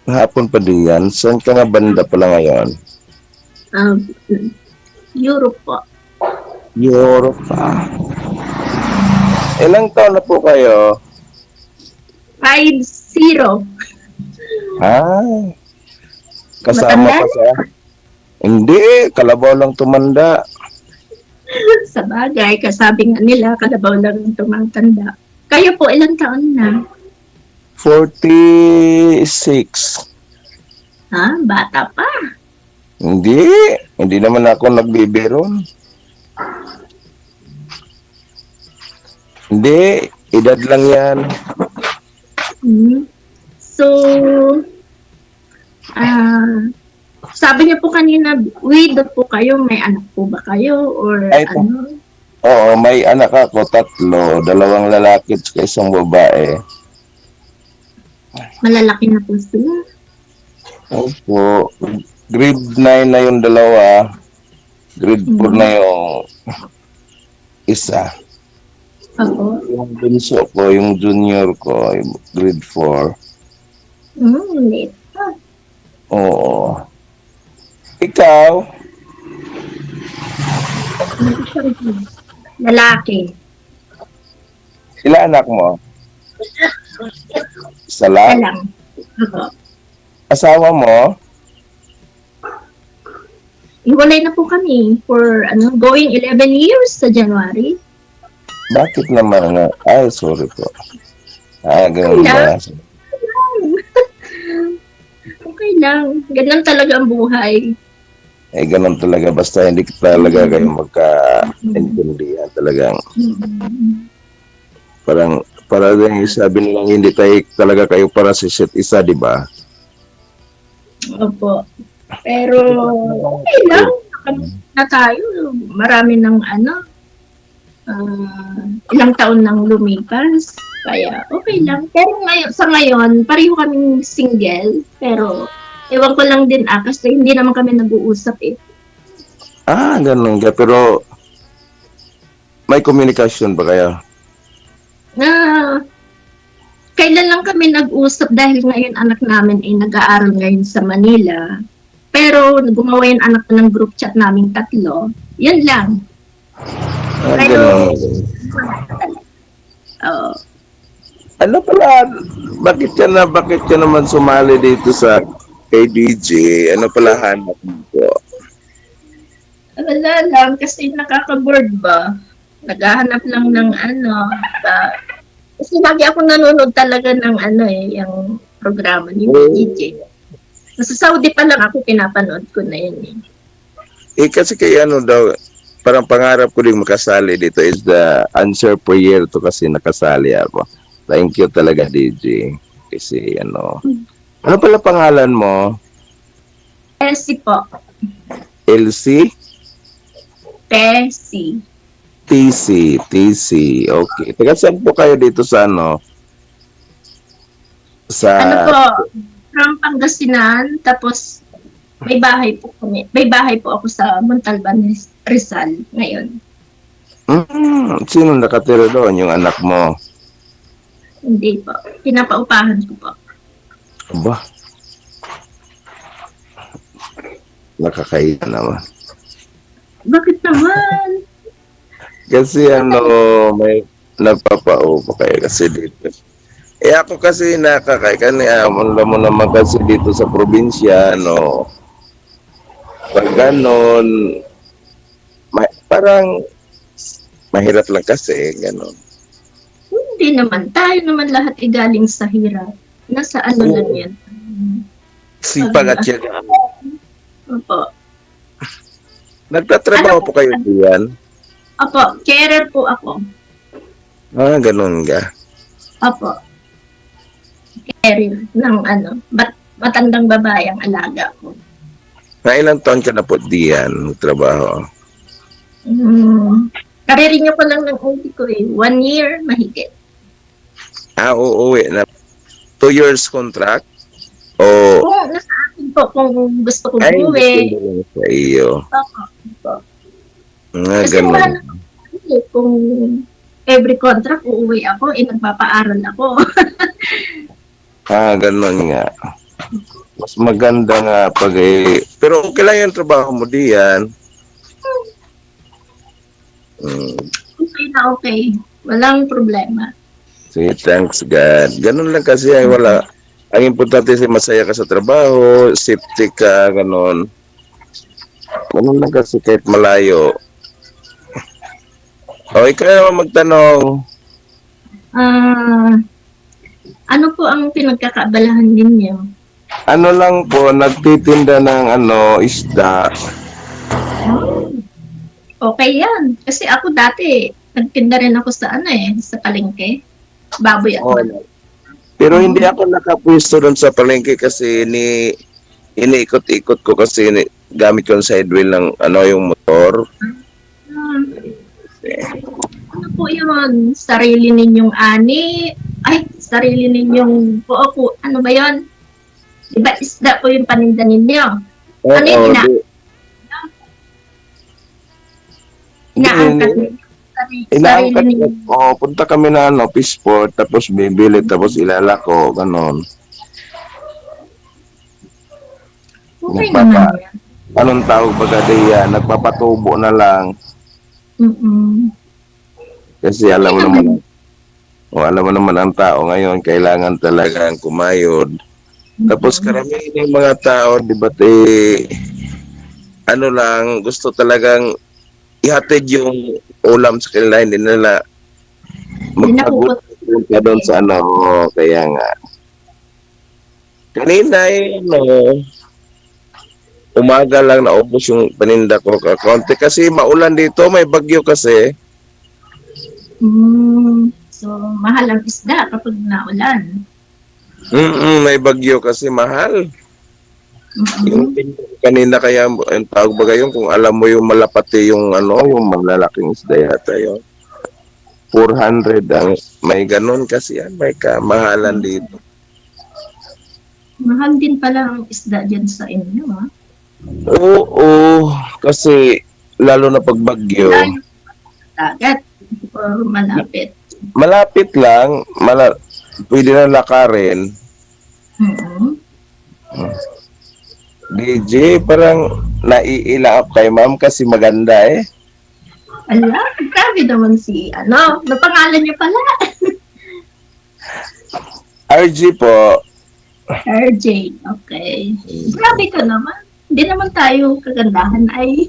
Hapon pa diyan. Saan ka nga banda pala ngayon? Um, Europe po. Europe pa. Ilang taon na po kayo? 5-0. Ah, kasama Matanda pa sa... Hindi, kalabaw lang tumanda. sa bagay. Kasabi nga nila, kalabaw lang tumatanda. Kayo po, ilang taon na? 46. Ha? Bata pa. Hindi, hindi naman ako nagbibiron. Hindi, edad lang yan. Hmm. So, sabi niyo po kanina, widow po kayo, may anak po ba kayo? Or Ay, ano? oo, may anak ako, 3, 2 lalaki at isang babae. Malalaki na po sila. Opo, grade 9 na yung dalawa, grade 4 na Hmm. yung isa. Ako. Yung bunso ko, yung junior ko, yung grade 4. Late pa. Oo. Ikaw, Lalaki. sila anak mo? Isa Isa lang? lang. Ako. Asawa mo? Hiwalay na po kami for going 11 years sa January. Bakit naman nga? Ay, sorry po. Ah, ganun Wala. ba? Okay lang. Ganun talaga ang buhay. Eh, ganun talaga. Basta hindi talaga kayo magka-intindihan talagang. Para din sabi nilang hindi tayo talaga kayo para sa isa't isa, di ba? Opo. Pero okay lang. Na tayo. Marami ng ilang taon nang lumipas. Kaya okay lang. Pero sa ngayon, pareho kaming single. Pero ewan ko lang din kasi hindi naman kami nag-uusap eh. Ah, ganun ka. Pero may komunikasyon ba kayo? Na kailan lang kami nag-usap dahil ngayon anak namin ay nag-aaral ngayon sa Manila. Pero gumawa yung anak ko ng group chat naming 3. Yun lang. Ah, Pero, ganun. oo. Ano pala, bakit ka naman sumali dito sa KDJ? Ano pala hanap mo po? Wala lang, kasi nakaka-board ba? Naghahanap lang ng kasi lagi ako nanonood talaga ng yung programa ni DJ. Sa Saudi pa lang ako pinapanood ko na yun eh. Eh, kasi kaya ano daw, parang pangarap ko din makasali dito is the answer prayer to kasi nakasali ako. Thank you talaga, DJ. Kasi ano pala pangalan mo? Tessie po. LC? Tessie. TC. Okay. Taga saan po kayo dito sa Sa... Po, from Pangasinan, tapos may bahay po kami. May bahay po ako sa Montalban, Rizal ngayon. Sino nakatira doon? Yung anak mo? Hindi po. Pinapaupahan ko po. Aba. Nakakahiya naman. Bakit naman? Kasi may nagpapaupo kayo kasi dito. Eh ako kasi alam mo naman kasi dito sa probinsya, pag ganon, parang mahirap lang kasi, ganon. Hindi naman. Tayo naman lahat ay galing sa hirap. Nasa lang yan. Sipag at yaga. Opo. Nagtatrabaho po kayo diyan? Opo. Carer po ako. Ah, ganon ka. Opo. Carer ng matandang babae ang alaga ko. Na ilang taon ka na po diyan trabaho? Karirinyo ko lang ng uwi ko eh. 1 year, mahigit. Ah, uuwi na. 2 years contract? O... Kung nasa akin po, kung gusto ko Ay, uwi. hindi sa iyo. Opo. Kasi mahal kung every contract uuwi ako, nagpapaaral ako. Ah, ganun nga. Mas maganda nga pag pero okay lang yung trabaho mo diyan. Mm. Okay na okay. Walang problema. Sige, thanks God. Ganun lang kasi ay wala. Ang importante si masaya ka sa trabaho, safety ka, ganun. Ganun lang kasi kahit malayo. O, ikaw magtanong. Ah, ano po ang pinagkakaabalahan ninyo? Ano lang po, nagtitinda ng isda. Okay yan. Kasi ako dati, nagtinda rin ako sa sa palengke. Baboy at Oh. manok. Pero hindi ako nakapwesto doon sa palengke kasi iniikot-ikot ko kasi gamit ko yung side wheel ng yung motor. Ah, ano po yun? Sarili ninyong ani? Ay, sarili ninyong po. Ano ba yun? Diba isda po yung paninda ninyo? Oo, Ano yung di- inaangkat di- ninyo? Sarili inaangkat ninyo. ko. Punta kami na Peaceport, tapos bibili, tapos ilalako, ganon. Okay Nagpapa- naman yan. Anong tawag ba kadiya? Nagpapatubo na lang. Mm-mm. Kasi alam mo naman, alam mo naman ang tao ngayon, kailangan talagang kumayod. Tapos karamihan ng mga tao, di ba, gusto talagang ihatid yung ulam sa kanila, hindi nila Hindi na magpagod ka doon sa kaya nga. Kanina umaga lang naubos yung paninda ko kakonti kasi maulan dito, may bagyo kasi. So, mahal ang isda kapag naulan. May bagyo kasi mahal. Yung kanina kaya ang tawag ba yung kung alam mo yung malapati yung yung malalaking isda yata yun. 400 ang may ganun kasi yan, may kamahalan dito. Mahal din pala ang isda dyan sa inyo, ha? Oo, kasi lalo na pag bagyo, Dagat or malapit. malapit lang, pwede na lakarin. Mm-hmm. DJ, parang naiila up kay ma'am kasi maganda eh. Ala, grabe naman napangalan niyo pala. RG po. RJ, okay. Grabe ka naman. Hindi naman tayo kagandahan ay.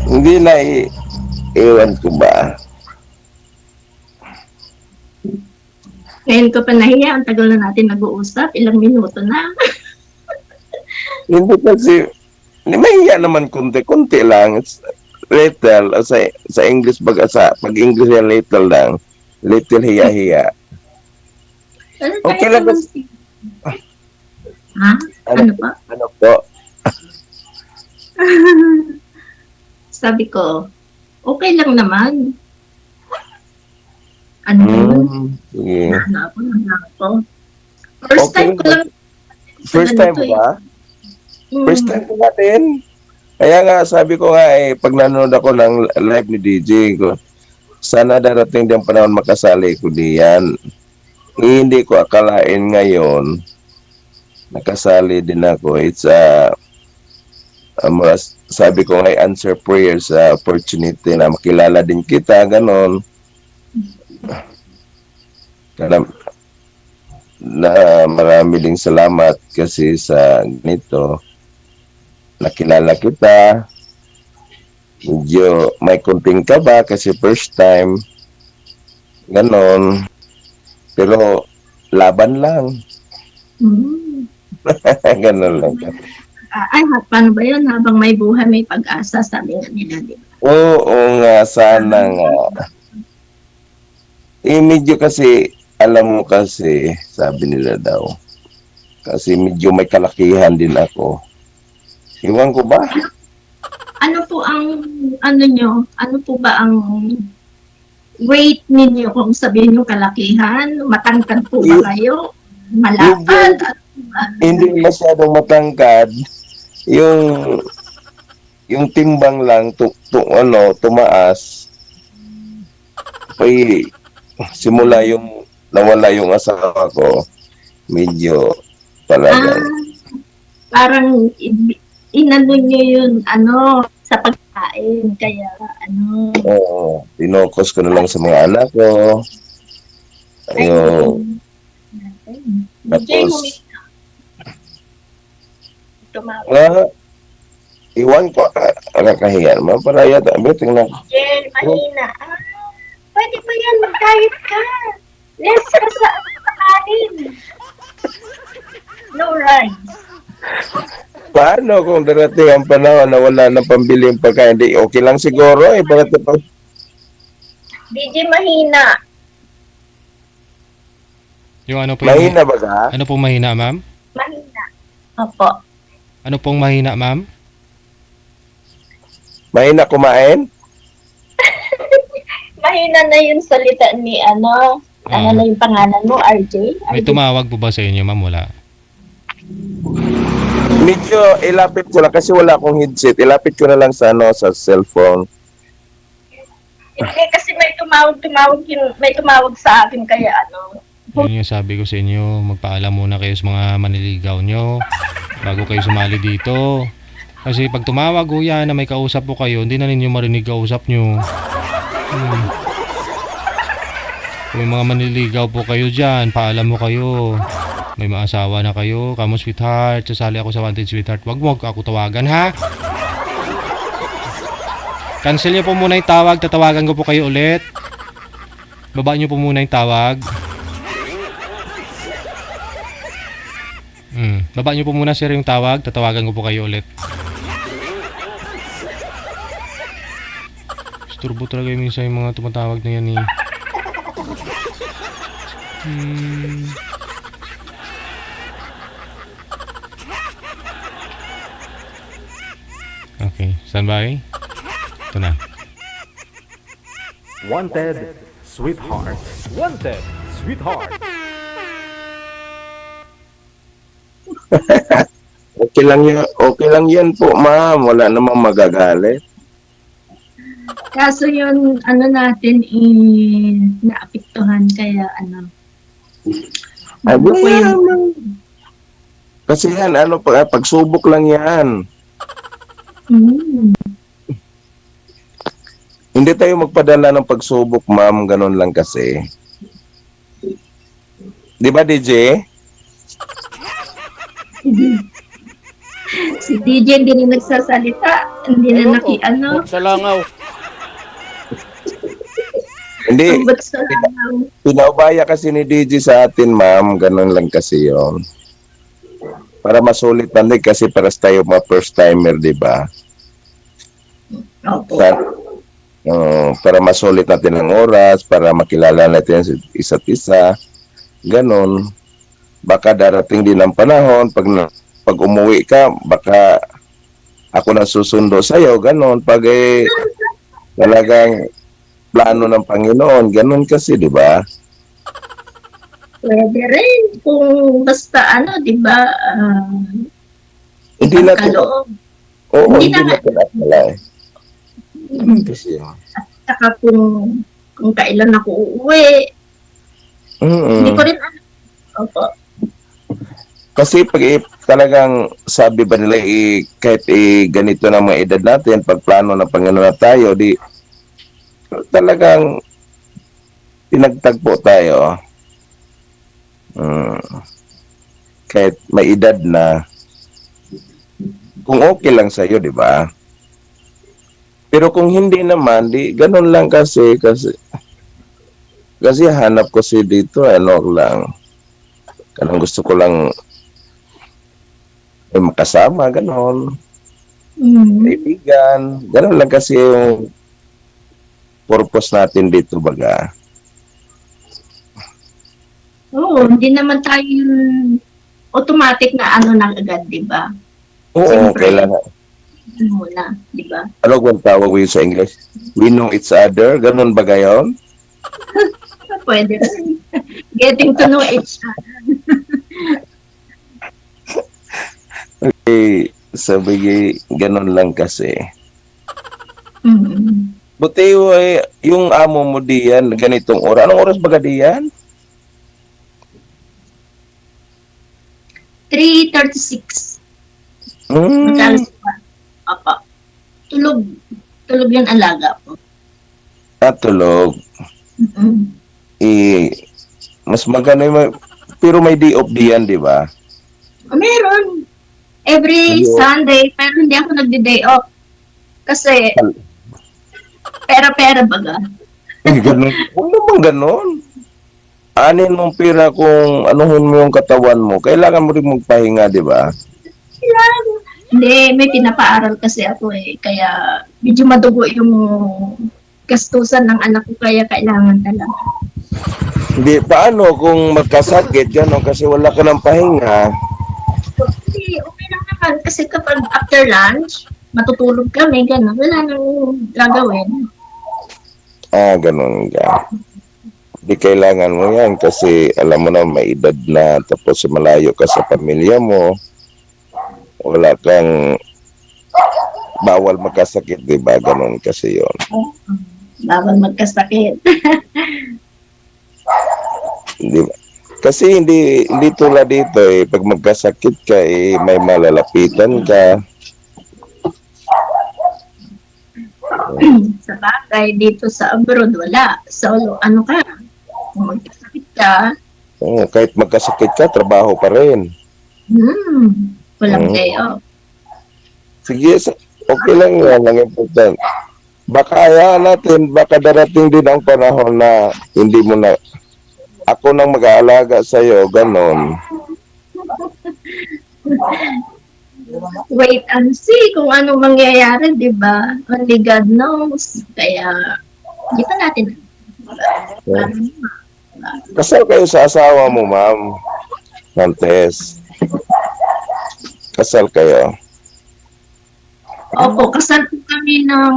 Hindi na iwan ko ba? Ngayon ko pa nahiya, ang tagal na natin nag-uusap, ilang minuto na. Hindi kasi, mahiya naman konti-konti lang. It's little, sa English pag English yan little lang. Little hiya-hiya. Pero Okay kahit lang naman Ha? Ano pa? Ano po? Sabi ko, okay lang naman. Ano yun? Sige. Nahanap ako. First Okay time ko lang. First time ganito ba? First time ko natin. Kaya nga, sabi ko nga pag nanonood ako ng live ni DJ ko, sana darating din panahon makasali ko diyan. Hindi ko akalain ngayon, nakasali din ako. It's sabi ko nga, answer prayer sa opportunity na makilala din kita, ganon. Na marami ding salamat kasi sa ganito. Nakilala kita. Medyo may kunting kaba kasi first time. Ganon. Pero laban lang. Ganon lang. Paano ba yun? Habang may buhay, may pag-asa, sabi nga nila, di ba? Oo nga, sana nga. Medyo kasi, alam mo kasi, sabi nila daw, kasi medyo may kalakihan din ako. Iwan ko ba? Ano po ang, ano po ba ang weight ninyo kung sabihin nyo kalakihan? Matangkad po ba kayo? Malapad? Hindi masyadong matangkad. Yung timbang lang, tumaas. Ay, simula yung nawala yung asawa ko, medyo talagang. Parang inano nyo yun, sa pagkain. Kaya, Oo, tinokos ko na lang sa mga anak ko. ay, Ayun, natin. tapos, Tumawag. iwan ko, nakakahiyan. Maparaya, tingnan. Jen, mahina. Pwede ba yan? Mag-diet ka. Less ka sa kanin. No rice. Paano kung darating ang panahon na wala nang pambili yung pagkain? Di, okay lang siguro eh. Bakit pa? DJ, mahina. Yung ano po yung... Mahina ba ka? Ano pong mahina, ma'am? Mahina. Opo. Ano pong mahina, ma'am? Mahina kumain? Mahina na yung salita ni ano na yung pangalan mo, RJ? May tumawag po ba sa inyo, ma'am? Wala. Medyo ilapit ko lang kasi wala akong headset. Ilapit ko na lang sa sa cellphone. Hindi kasi may tumawag sa akin kaya Yun yung sabi ko sa inyo, magpaalam muna kayo sa mga manliligaw nyo bago kayo sumali dito. Kasi pag tumawag ho yan na may kausap po kayo, hindi na ninyo marinig kausap nyo. Kung may mga manliligaw po kayo dyan, paalam mo kayo. May mga asawa na kayo, kamo sweetheart, sasali ako sa Wanted Sweetheart. Wag mo ako tawagan, ha? Cancel nyo po muna yung tawag, tatawagan ko po kayo ulit. Baba nyo po muna yung tawag. Baba nyo po muna sir yung tawag, tatawagan ko po kayo ulit. Turbo talaga yung minsan yung mga tumatawag na yan eh. Okay, standby. Ito na. Wanted, sweetheart. Wanted, sweetheart. Okay lang yan po, ma'am. Wala namang magagalit. Kaso yun, natin, naapektuhan, kaya Ay, po yan. yung, Kasi yan, pagsubok lang yan. Hindi tayo magpadala ng pagsubok, ma'am. Ganun lang kasi. Di ba, DJ? si DJ hindi na nagsasalita, hindi na Sa langaw. Hindi. Sumbat sa langaw. Pinaubaya kasi ni DJ sa atin, ma'am. Ganun lang kasi yon. Para masulit natin kasi para tayo mga first timer, di ba? Opo. Para masulit natin ang oras, para makilala natin isa't isa. Ganon. Baka darating din ang panahon, pag umuwi ka, baka ako na susundo sa'yo. Ganon. Pag talagang plano ng Panginoon. Ganon kasi, di ba? Pwede rin kung basta di ba, Hindi natin, kaloob. oo, Hindi hindi na- natin akala eh. Kasi, Saka kung kailan ako uuwi, hindi ko rin Opo. Kasi pag talagang sabi ba nila kahit ganito na mga edad natin, pag plano ng Panginoon na tayo, di talagang pinagtagpo tayo. Kahit may edad na, kung okay lang sa'yo, di ba? Pero kung hindi naman, di ganun lang kasi hanap ko si dito, lang. Kanang gusto ko lang makasama, ganon. Kaibigan. Ganon lang kasi yung purpose natin dito, baga. Oo, hindi naman tayo yung automatic na na agad, di ba? Oo, Siyempre. kailangan. Muna, di ba? Ano kung tawag ko yun sa English? We know each other. Ganon ba gayon? Pwede rin. Getting to know each other. Okay, sabi ganon lang kasi. Mm-hmm. Buti yung amo mo diyan, ganitong oras. Anong oras ba diyan? 3:36. Hmm, Mag-alas pa. Opo. Tulog. Tulog yung alaga ko. tulog. Mm-mm. Mas maganda yung, pero may day off diyan, di ba? Meron. Every Ayun. Sunday, pero hindi ako nagde-day off. Kasi, pera-pera baga. Ganun. Huwag naman ganun. Anin mong pira kung anuhin mo yung katawan mo. Kailangan mo rin magpahinga, di ba? Hindi, may pinapaaral kasi ako eh. Kaya, medyo madugo yung gastusan ng anak ko. Kaya kailangan talaga. Hindi, paano kung magkasakit, gano'n, kasi wala ka ng pahinga. Hindi, okay lang naman. Kasi kapag after lunch, matutulog kami, gano'n. Wala nang gagawin. Ganun ka. Hindi kailangan mo yan kasi alam mo na may edad na tapos malayo ka sa pamilya mo. Wala kang bawal magkasakit, di ba? Ganun kasi yon. Bawal magkasakit. Di ba? Kasi hindi tulad dito eh, pag magkasakit ka eh, may malalapitan ka. Sa bagay, dito sa abroad, wala. So, ano ka? Kung magkasakit ka, Kahit magkasakit ka, trabaho pa rin. walang Mm. day off. Sige, okay lang yan, ang important. Baka hayaan natin, baka darating din ang panahon na hindi mo na, ako nang mag-aalaga sa'yo, ganon. Wait and see kung anong mangyayari, di ba? Only God knows. Kaya, hindi pa natin. Kasal kayo sa asawa mo, ma'am. Nantes. Kasal kayo. Opo, kasal po kami ng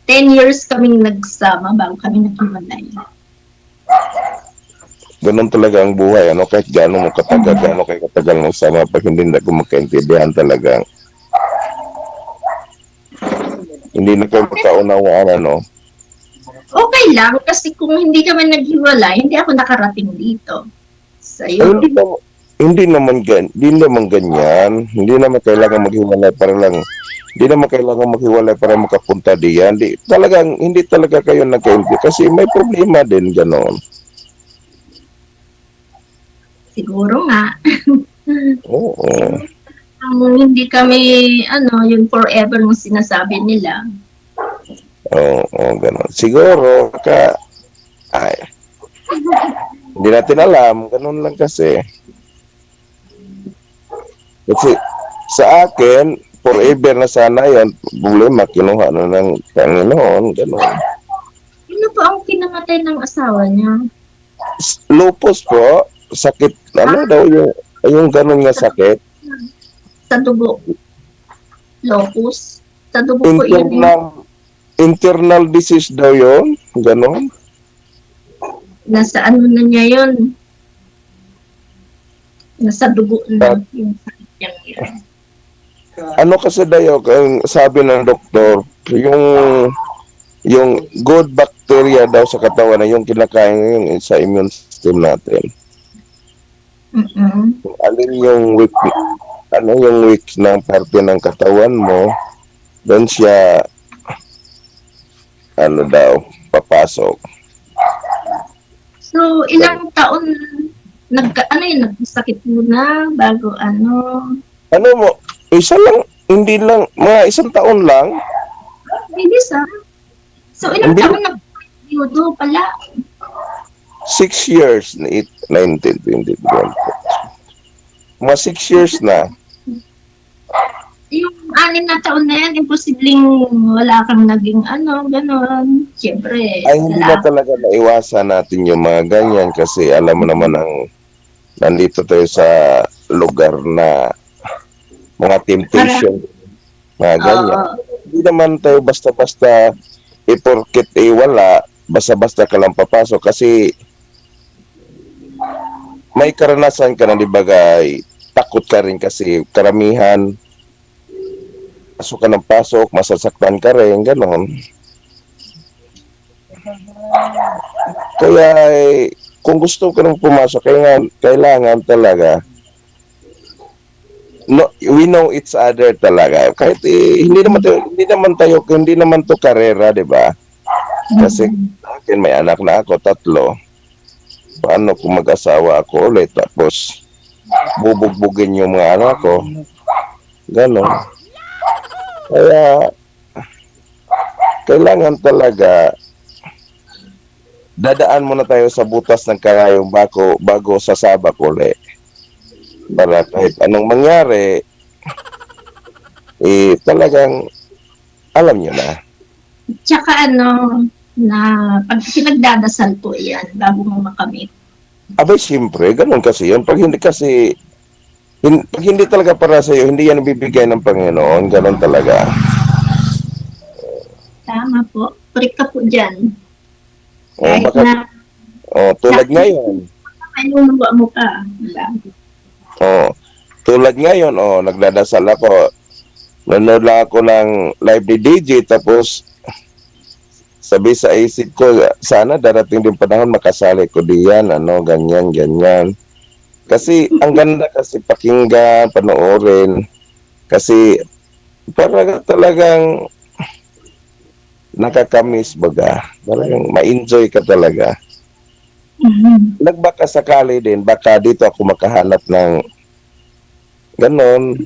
10 years kaming nagsama bago kami naghiwalay. Ganun talaga ang buhay, ano, kahit gaano mo katagal, gaano kayo katagal mo sama, pag hindi na magkaintindihan talagang hindi na kayo magkaunawaan, ano. Okay lang, kasi kung hindi kami naghiwalay, hindi ako nakarating dito. Ay, Sa'yo. hindi naman ganyan. Hindi naman kailangan maghiwalay para lang. Hindi naman kailangan maghiwalay para makapunta diyan. Hindi talaga kayo nagkaintindihan kasi may problema din ganon. Siguro nga. Oo. Hindi kami, yung forever ng sinasabi nila. Oo, ganon. Siguro hindi natin alam, ganon lang kasi. Kasi sa akin, forever na sana yan, problema, kinuha na ng Panginoon, ganon. Sino po ang kinamatay ng asawa niya? Lupus po, sakit, ano daw yung ganon nga sakit? Sa dugo. Locus. Sa dugo po yun. Internal disease daw yun, ganon. Nasa ano na niya yun? Nasa dugo na yung sakit niya yun. Ano kasi daw, ang sabi ng doktor, yung good bacteria daw sa katawan na yung kinakain yung sa immune system natin. Alin yung weak ng parte ng katawan mo, doon siya papasok. So, ilang taon nagsakit muna bago Ano mo, hindi lang, mga isang taon lang. Hindi sa. So, ilang Hindi. taon nag-yudo pala? 6 years, 19, 20, 20. Mga 6 years na. Yung 6 na taon na yan, imposibleng wala kang naging gano'n. Siyempre, Ay, hindi na talaga naiwasan natin yung mga ganyan kasi alam mo naman nandito tayo sa lugar na mga temptation, mga ganyan. Hindi naman tayo basta-basta iporkit wala, basta-basta ka lang papasok kasi may karanasan ka na, di ba, takot ka rin kasi karamihan pasok ka ng pasok, masasaktan ka rin, gano'n. Kaya kung gusto ko nang pumasok, kailangan talaga no, we know each other talaga. Kahit hindi naman to karera, 'di ba? Kasi akin may anak na ako, 3. Paano kung mag-asawa ako ulit tapos bubugbugin yung mga anak ko? Ganon. Kaya kailangan talaga dadaan muna tayo sa butas ng karayong bago sasabak ulit. Para kahit anong mangyari, talagang alam nyo na. Tsaka na pag pinagdadasal po yan bago mo makamit. Abay, siyempre, ganun kasi yun. Pag hindi talaga para sa'yo, hindi yan bibigay ng Panginoon. Ganun talaga. Tama po. Correct ka po dyan. O, Kahit baka, na tulad ngayon. panuluwa mo ka. Diba? Tulad ngayon, nagdadasal ako. Nanood lang ako ng live ni DJ, tapos sabi sa isip ko, sana darating din panahon makasali ko diyan, ganyan. Kasi ang ganda kasi pakinggan, panoorin. Kasi para talagang nakakamiss baga. Parang ma-enjoy ka talaga. Nagbaka sakali din, baka dito ako makahanap ng ganon.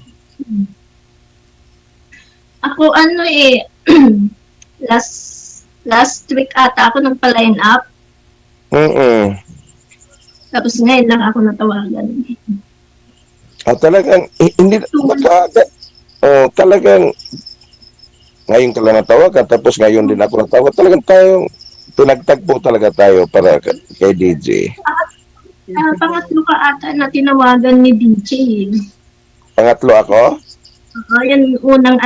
Ako last week ata ako nagpa-line up. Tapos ngayon lang ako natawagan. Talagang hindi talagang ngayon ka lang natawagan, tapos ngayon din ako natawag. Talagang tayong pinagtagpo talaga tayo para kay DJ. Pangatlo ka ata na tinawagan ni DJ. Pangatlo ako? Yan unang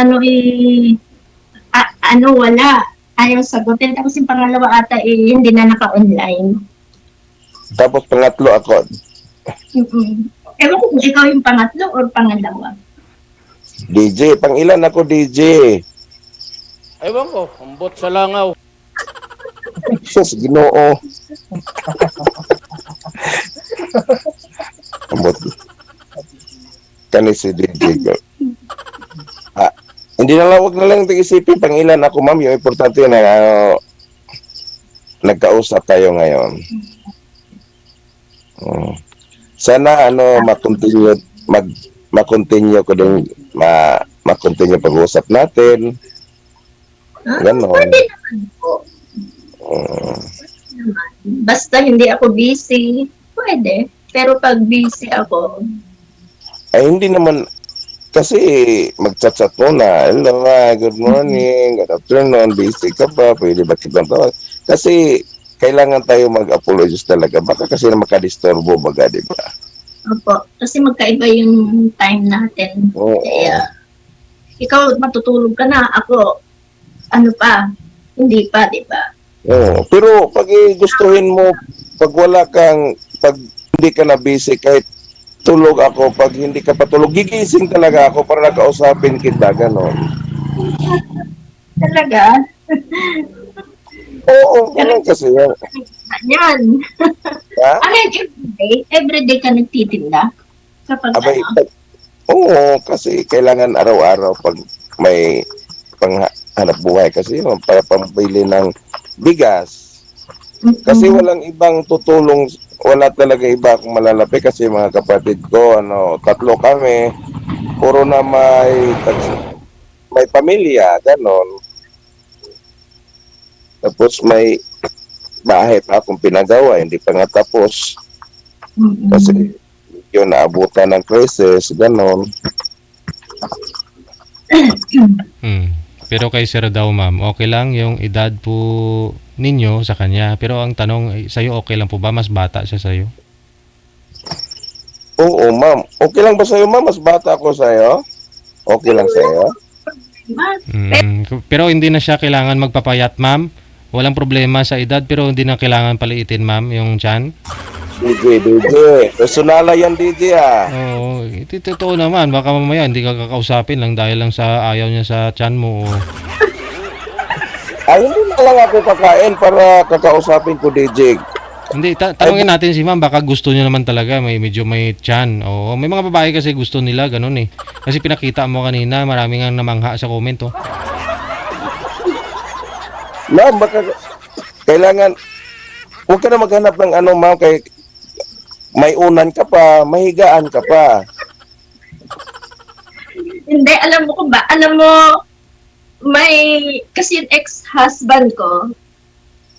wala. Ayaw sagutin. Tapos yung pangalawa ata hindi na naka-online. Tapos pangatlo ako. Ewan ko kung ikaw yung pangatlo or pangalawa. DJ, pangilan ako DJ. Ewan ko, ambot sa langaw. Sus, Ginoo. Ambot. Kani si DJ ko. Hindi na lang, wag na lang isipin pangilan ako, ma'am. Yung importante na nagkausap tayo ngayon. Sana ma-continue ko din ma-continue pag-uusap natin. Ganon. Pwede naman po. Basta hindi ako busy, pwede. Pero pag busy ako, Ay, hindi naman, kasi mag-chat-chat muna. Hello, good morning, good afternoon, busy ka ba? Pwede ba kitang tawag? Kasi kailangan tayo mag-apologize talaga. Baka kasi na makadisturbo baga, di ba? opo, kasi magkaiba yung time natin. Oo. Kaya, ikaw matutulog ka na, ako, hindi pa, di ba? Oo. Pero pag gustuhin mo, pag hindi ka na busy, kahit tulog ako, pag hindi ka patulog, gigising talaga ako para nakausapin kita, gano'n. Talaga? Oo, gano'n kasi yan. Yan. Ha? Everyday ka nagtitinda? Kapag Abay, oo, kasi kailangan araw-araw pag may panghanap buhay kasi yun, para pambili ng bigas. Kasi walang ibang tutulong, wala talaga iba akong malalapi kasi mga kapatid ko, 3 kami, puro na may pamilya, ganon. Tapos may bahay pa akong pinagawa, hindi pa nga tapos. Kasi yun, naabutan ng crisis, ganon. Pero kay Sir daw, ma'am, okay lang yung edad po ninyo sa kanya. Pero ang tanong, sa'yo okay lang po ba? Mas bata siya sa'yo? Oo, ma'am. Okay lang ba sa'yo, ma'am? Mas bata ako sa'yo? Okay lang sa'yo? Pero hindi na siya kailangan magpapayat, ma'am. Walang problema sa edad, pero hindi na kailangan paliitin, ma'am, yung tiyan. DJ. Personala yan, DJ, Oo, totoo naman. Baka mamaya hindi ka kakausapin lang dahil lang sa ayaw niya sa tiyan mo. Ay, hindi na lang ako kakain para kakausapin ko, DJ. Hindi, tanungin natin si ma'am, baka gusto niya naman talaga, medyo may tiyan. Oo, may mga babae kasi gusto nila, ganun eh. Kasi pinakita mo kanina, maraming ang namangha sa comment, oh. Ma'am, baka kailangan, huwag ka na maghanap ng ano, ma'am, kay may unan ka pa, mahigaan ka pa. Hindi, alam mo kung ba? Alam mo, kasi yung ex-husband ko,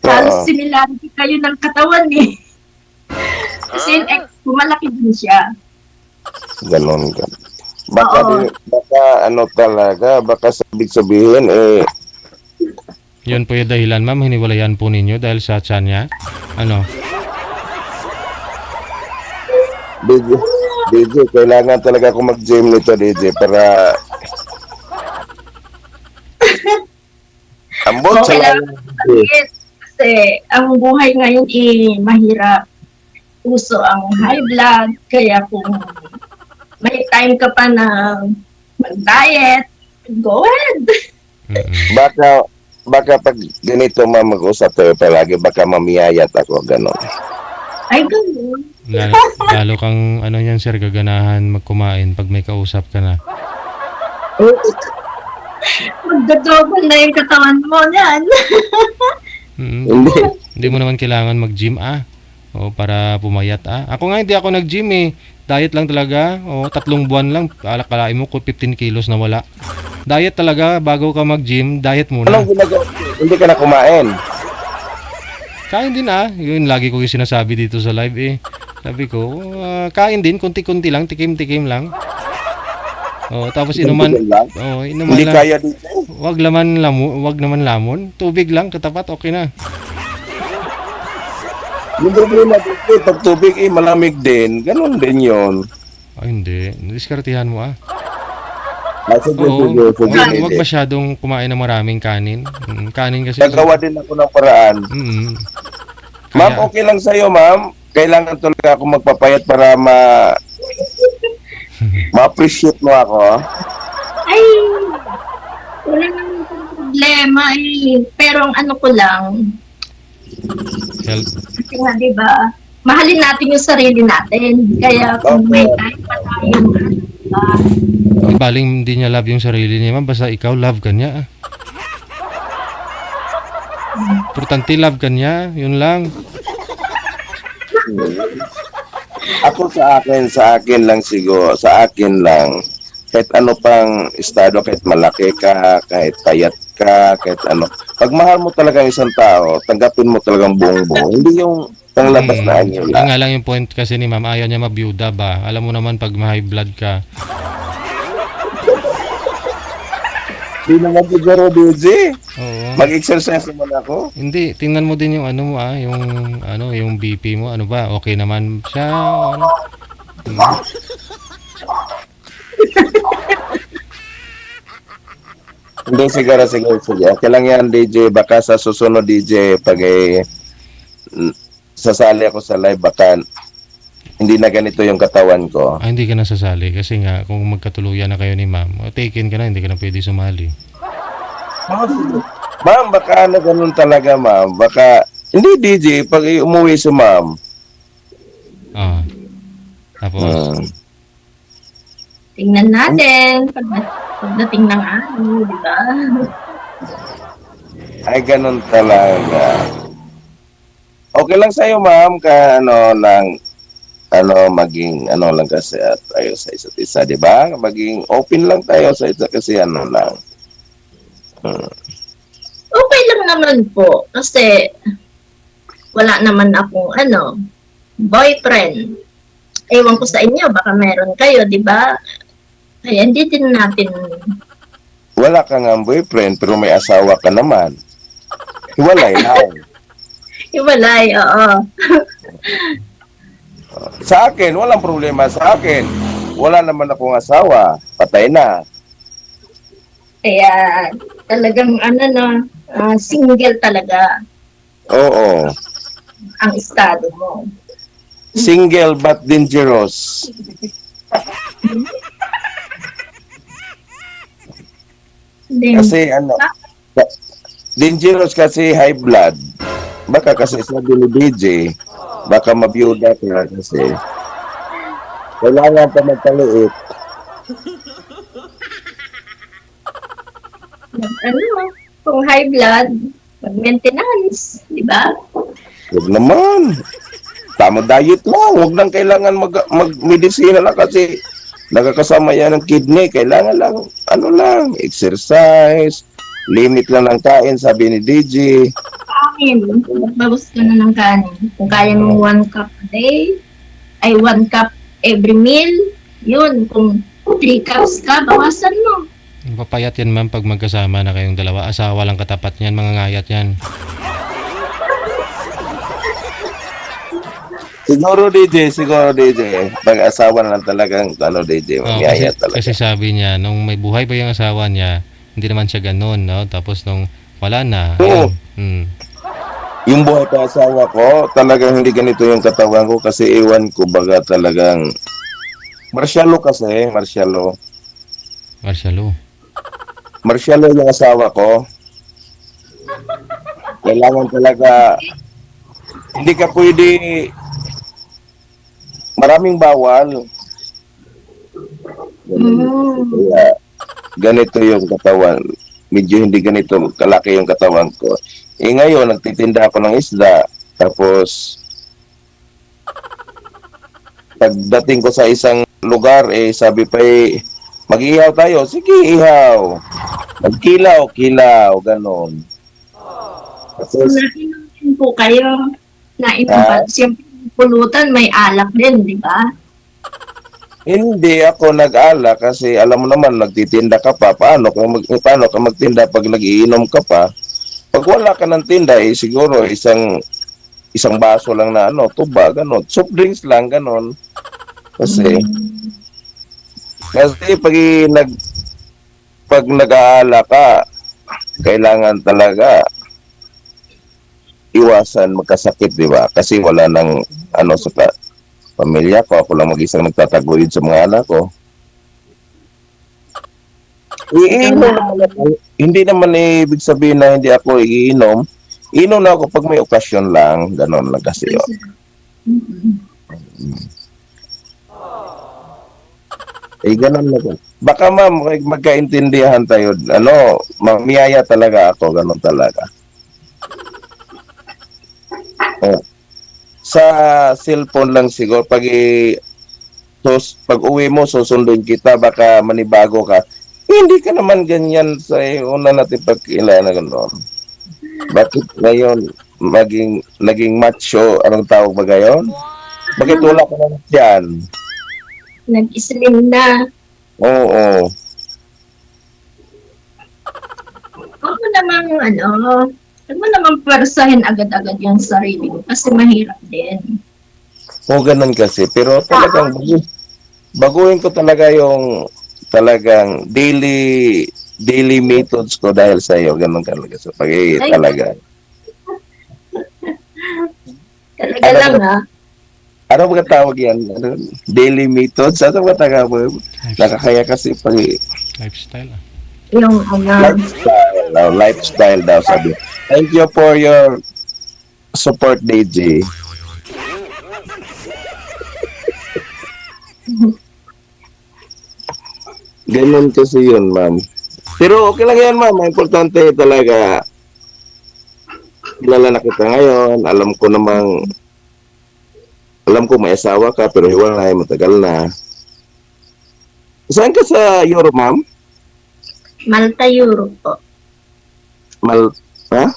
halos similarity kayo ng katawan eh. Kasi yung ex ko, malaki din siya. Ganon ka. Baka, Oo. baka ano talaga, baka sabihin eh, Yun po yung dahilan, ma'am, hiniwalayan po ninyo dahil sa tiyan niya. Ano? DJ, kailangan talaga ako mag-gym nito, DJ, para ambot sa Okay lang. DJ. Kasi ang buhay ngayon mahirap. Uso ang high blood, kaya kung may time ka pa na mag-diet, go ahead. Mm-mm. Baka pag ganito, ma'am, mag-usap tayo palagi, baka mamiyayat ako, gano'n. Ay, ganun. Lalo kang, ano yan, sir, gaganahan magkumain pag may kausap ka na. Magdodouble na yung katawan mo yan. Mm-mm. Hindi. Hindi mo naman kailangan mag-gym, O, para pumayat, Ako nga, hindi ako nag-gym, eh. Diet lang talaga. O, 3 buwan lang. Alakalain mo, 15 kilos na wala. Diet talaga, bago ka mag-gym, diet muna. Anong ginagawa? Hindi ka na kumain. Kain din, Yun, lagi ko yung sinasabi dito sa live, eh. Sabi ko, kain din, kunti-kunti lang, tikim-tikim lang. O, tapos inuman. Inuman Hindi lang. kaya dito. Wag naman lamon. Tubig lang, katapat, okay na. Yung problema dito, pag tubig malamig din. Ganon din yun. Hindi. Diskartihan mo, Sige, Oo. sige. Wag masyadong kumain ng maraming kanin. Kanin kasi. Gagawa din ako ng paraan. Mm. Ma'am, Kaya, okay lang sa'yo, ma'am. Kailangan talaga ako magpapayat para ma-appreciate mo ako. Ay, wala naman problema eh. Pero ang ano ko lang, health. kasi nga diba, mahalin natin yung sarili natin. Kaya kung may time pa tayo, Baling hindi niya love yung sarili niya, ma'am. Basta ikaw, love ka niya, Importante, love ka niya. Yun lang. Ako sa akin lang siguro, sa akin lang. Kahit ano pang estado, kahit malaki ka, kahit payat ka, kahit ano. Pag mahal mo talaga ang isang tao, tanggapin mo talagang buong-buo. Hindi yung panglabas na anyo Yun lang. nga lang yung point kasi ni ma'am, ayaw niya mabiyuda ba? Alam mo naman pag ma-high blood ka. Hindi naman siguro, DJ. Oo. Mag-exercise naman ako. Hindi, tingnan mo din yung ano mo, yung BP mo, ano ba? Okay naman siya, o ano? Hindi, siguro. Okay lang yan, DJ. Baka sa susunod, DJ, pag sasali ako sa live, baka hindi na ganito yung katawan ko. Hindi ka na sasali kasi nga kung magkatuluyan na kayo ni ma'am, taken ka na, hindi ka na pwede sumali. Ma'am, baka na ganun talaga, ma'am. Baka, hindi, DJ, pag umuwi si ma'am. Tapos, tingnan natin pagdating ng araw, di ba? Ay, ganun talaga. Okay lang sa'yo, ma'am, maging, lang kasi tayo sa isa't isa, di ba? Maging open lang tayo sa isa kasi lang. Okay lang naman po. Kasi wala naman akong boyfriend. Ewan ko sa inyo, baka meron kayo, di ba? Kaya hindi din natin, Wala ka nga boyfriend, pero may asawa ka naman. Hiwalay lang. hiwalay, oo. Sa akin, walang problema sa akin. Wala naman akong asawa. Patay na. Kaya talagang single talaga Oo. ang estado mo. Single but dangerous. Then, Kasi dangerous kasi high blood. Baka kasi sabi ni DJ, Baka mabiyuda ka kasi. Kailangan pa magpaliit. Ano, kung high blood, mag-maintenance, di ba? Huwag naman. Tama diet lang. Huwag nang kailangan mag-medisina lang kasi nakakasama yan ng kidney. Kailangan lang, ano lang, exercise, limit lang ng kain, sabi ni DJ. Kanin, magbawas ka na ng kanin. Kung kaya mo 1 cup a day, ay 1 cup every meal, yun. Kung 3 cups ka, bawasan mo. Papayat yan ma'am pag magkasama na kayong dalawa. Asawa lang katapat niyan, mga ngayat yan. Siguro DJ. Pag-asawa na lang talagang, DJ, Oh, mamiyaya talaga. kasi sabi niya, nung may buhay pa yung asawa niya, hindi naman siya ganun, no? Tapos nung wala na, Oo. ayun. Yung buhay pa asawa ko, talagang hindi ganito yung katawan ko kasi iwan ko baga talagang marsyalo kasi, marsyalo. Marshalo. Marsyalo yung asawa ko. Kailangan talaga, hindi ka pwede, maraming bawal. Kaya, ganito yung katawan. Medyo hindi ganito kalaki yung katawan ko. Ngayon, nagtitinda ako ng isda. Tapos, pagdating ko sa isang lugar, sabi pa mag-ihaw tayo. Sige, ihaw. Magkilaw, ganon. Tapos, Nainom din po kayo. Nainom Ah. pa. Siyempre, pulutan, may alak din, di ba? hindi ako nag-ala kasi alam mo naman, nagtitinda ka pa. Paano ka magtinda pag nagiinom ka pa? Pag wala ka ng tinda, siguro isang baso lang na tuba, ganon. Soft drinks lang, ganon. Kasi pag nag-aala ka, kailangan talaga iwasan magkasakit, di ba? Kasi wala nang sa pamilya ko, ako lang mag-isang nagtataguyod sa mga anak ko. Iinom naman ako. Hindi naman ibig sabihin na hindi ako iinom. Inom na ako pag may okasyon lang, ganon lang kasi yun. Ganon lang. Baka ma'am, magkaintindihan tayo. Mamiyaya talaga ako, ganon talaga. Sa cellphone lang siguro, pag uwi mo, susundin kita, baka manibago ka. Hindi ka naman ganyan sa una natin pagkilala gano'n. Bakit ngayon naging macho? Anong tawag ba gayon? Bakit wala ka naman dyan? Nag-slim na. Oo. Huwag mo namang persahin agad-agad yung sarili mo kasi mahirap din. Ganun kasi. Pero talagang baguhin ko talaga yung talagang daily methods ko dahil sa iyo. Ganun talaga. So, talaga. Talaga lang ha. Ano ba tawag yan? Daily methods? Ano ba tawag mo? Nakakaya kasi pag Lifestyle. Yung lifestyle daw sabi. Thank you for your support, DJ. Ganun kasi yun, ma'am. Pero okay lang yan, ma'am. Importante talaga. Kilala na kita ngayon. Alam ko may asawa ka, pero hiwalay, matagal na. Saan ka sa Europe, ma'am? Malta, Europe po. Malta?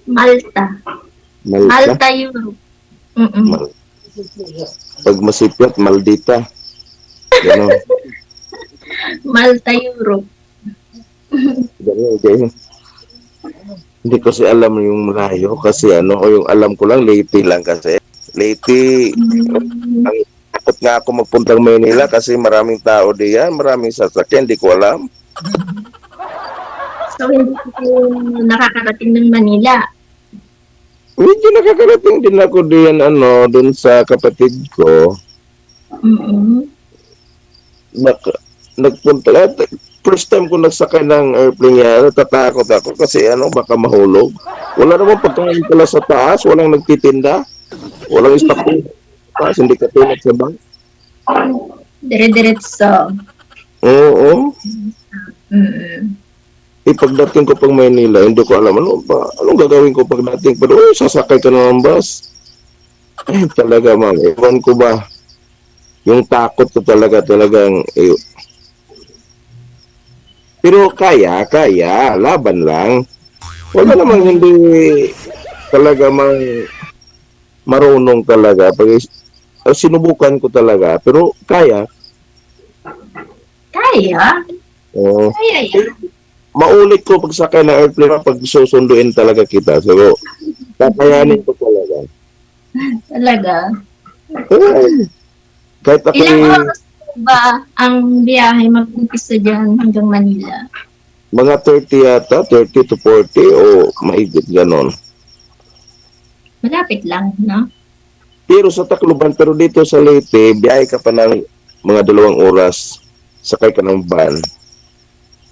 Malta, Europe. Pag masipyat, Maldita. Ganun. Malta, Europe. Ganun. Hindi ko kasi alam yung malayo kasi yung alam ko lang, Leyte lang kasi. Leyte, ang takot nga ako magpuntang Manila kasi maraming tao diyan, maraming sasakyan, hindi ko alam. So, hindi ko nakakarating ng Manila. Medyo nakakarating din ako diyan, dun sa kapatid ko. Nagpunta, first time ko nagsakay ng airplane niya, natatakot ako kasi baka mahulog. Wala namang pagkain pala sa taas, walang nagtitinda. Walang stock po. Kasi hindi katulad sa bank. Dire-diretso. Oo. Mm. Pagdating ko pag Maynila, hindi ko alam anong gagawin ko pagdating. Pero sasakay ka na ng bus. Talaga ma'am, ewan ko ba. Yung takot ko talagang pero kaya, laban lang. Wala namang hindi talaga marunong talaga. Sinubukan ko talaga, pero kaya. Kaya? Oo. Kaya yan. Maulit ko pagsakay ng airplane pag susunduin talaga kita. So, kakayanin ko talaga. Talaga. Kahit ako Ilang oras ba ang biyahe mag-umpisa dyan hanggang Manila? mga 30 yata, 30 to 40 o mahigit ganon. Malapit lang, no? Pero sa Tacloban, pero dito sa Leyte, biyahe ka pa ng mga 2 oras. Sakay ka ng van.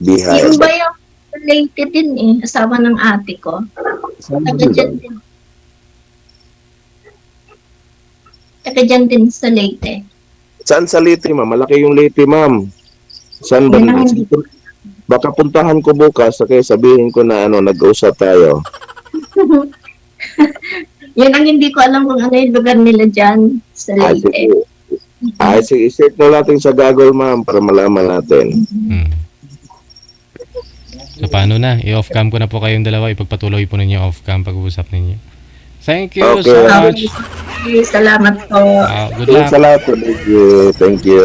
Bihay. Yung ba yung related din eh, asawa ng ate ko. Taga dyan din. Taga dyan din sa Leyte. Saan sa Leyte, ma'am? Malaki yung Leyte, ma'am. Saan ba? Yun ang hindi Baka puntahan ko bukas, okay, sabihin ko na nag-usap tayo. Yun ang hindi ko alam kung ano yung lugar nila dyan sa Ay, Leyte. sige. Ay, sige, i-search na natin sa Google, ma'am, para malaman natin. Hmm. So paano na? I-off cam ko na po kayong dalawa. Ipagpatuloy po ninyo off cam pag-uusap ninyo. Thank you so Okay. much. Salamat po. Good luck. Salamat, thank you.